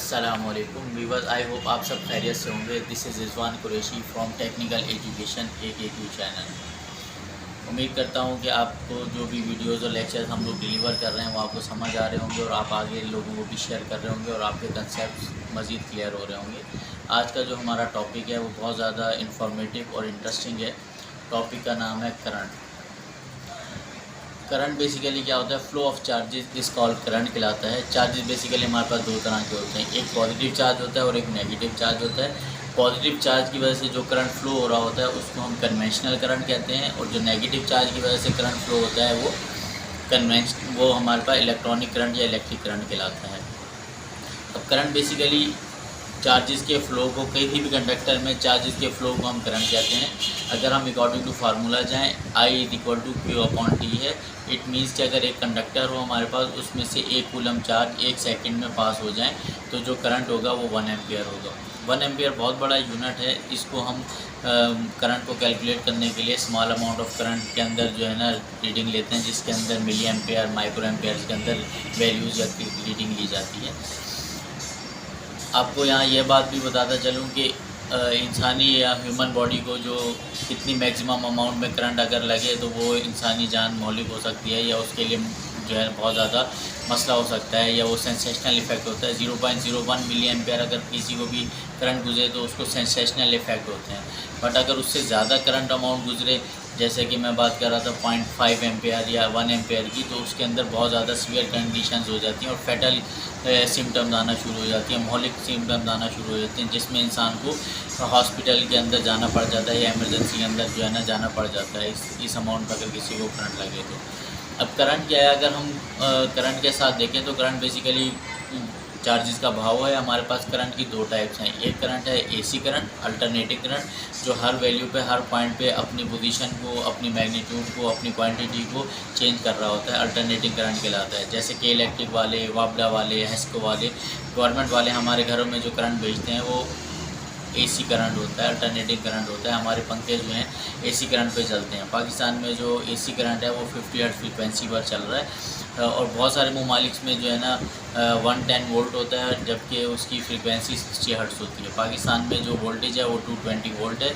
अस्सलामुअलैकुम viewers, I hope आप सब खैरियत से होंगे। This is Rizwan Qureshi from technical education AKQ channel. उम्मीद करता हूँ कि आपको जो भी वीडियोज़ और लेक्चर्स हम लोग डिलीवर कर रहे हैं वो आपको समझ आ रहे होंगे और आप आगे लोगों को भी शेयर कर रहे होंगे और आपके कंसेप्ट मज़ीद क्लियर हो रहे होंगे। आज का जो हमारा टॉपिक है वो बहुत ज़्यादा इंफॉर्मेटिव और इंटरेस्टिंग है। टॉपिक का नाम है करंट। करंट बेसिकली क्या होता है? फ्लो ऑफ चार्जेस इस कॉल्ड करंट कहलाता है। चार्जेस बेसिकली हमारे पास दो तरह के होते हैं, एक पॉजिटिव चार्ज होता है और एक नेगेटिव चार्ज होता है। पॉजिटिव चार्ज की वजह से जो करंट फ्लो हो रहा होता है उसको हम कन्वेंशनल करंट कहते हैं, और जो नेगेटिव चार्ज की वजह से करंट फ्लो होता है वो हमारे पास इलेक्ट्रॉनिक करंट या इलेक्ट्रिक करंट कहलाता है। अब करंट बेसिकली चार्जेस के फ़्लो को, किसी भी कंडक्टर में चार्जेस के फ़्लो को हम करंट कहते हैं। अगर हम अकॉर्डिंग टू फार्मूला जाएँ, I=Q/T है। इट मीन्स कि अगर एक कंडक्टर हो हमारे पास, उसमें से 1 कूलम चार्ज 1 सेकंड में पास हो जाए तो जो करंट होगा वो 1 एम्पियर होगा। 1 एम्पियर बहुत बड़ा यूनिट है। इसको हम करंट को कैलकुलेट करने के लिए स्मॉल अमाउंट ऑफ करंट के अंदर जो है ना रीडिंग लेते हैं, जिसके अंदर मिली एम्पियर, माइक्रो एम्पियर के अंदर वैल्यूज़ या रीडिंग ली जाती है। आपको यहाँ यह बात भी बताता चलूँ कि इंसानी या ह्यूमन बॉडी को जो कितनी मैक्सिमम अमाउंट में करंट अगर लगे तो वो इंसानी जान मौलिक हो सकती है, या उसके लिए जो है बहुत ज़्यादा मसला हो सकता है, या वो सेंसेशनल इफेक्ट होता है। 0.01 मिली एम्पियर अगर किसी को भी करंट गुजरे तो उसको सेंसेशनल इफेक्ट होते हैं। बट अगर उससे ज़्यादा करंट अमाउंट गुजरे, जैसे कि मैं बात कर रहा था 0.5 एम्पियर या 1 एम्पियर की, तो उसके अंदर बहुत ज़्यादा सीवियर कंडीशंस हो जाती हैं और फैटल सिम्टम्स आना शुरू हो जाती हैं, मौलिक सिम्टम्स आना शुरू हो जाते हैं, जिसमें इंसान को हॉस्पिटल के अंदर जाना पड़ जाता है या इमरजेंसी के अंदर जो है ना जाना पड़ जाता है इस अमाउंट पर अगर किसी को करंट लगे तो। अब करंट क्या है? अगर हम करंट के साथ देखें तो करंट बेसिकली चार्जेस का भाव है। हमारे पास करंट की दो टाइप्स हैं। एक करंट है AC करंट, अल्टरनेटिंग करंट, जो हर वैल्यू पे, हर पॉइंट पे अपनी पोजीशन को, अपनी मैग्नीट्यूड को, अपनी क्वांटिटी को चेंज कर रहा होता है, अल्टरनेटिंग करंट कहलाता है। जैसे कि इलेक्ट्रिक वाले, वापडा वाले, हेस्को वाले, गवर्नमेंट वाले हमारे घरों में जो करंट भेजते हैं वो AC करंट होता है, अल्टरनेटिंग करंट होता है। हमारे पंखे जो हैं AC करंट पे चलते हैं। पाकिस्तान में जो AC करंट है वो 50 हर्ट्ज़ फ्रीक्वेंसी पर चल रहा है, और बहुत सारे ममालिक में जो है ना 110 वोल्ट होता है, जबकि उसकी फ्रीक्वेंसी 60 हर्ट्ज़ होती है। पाकिस्तान में जो वोल्टेज है वो 220 वोल्ट है।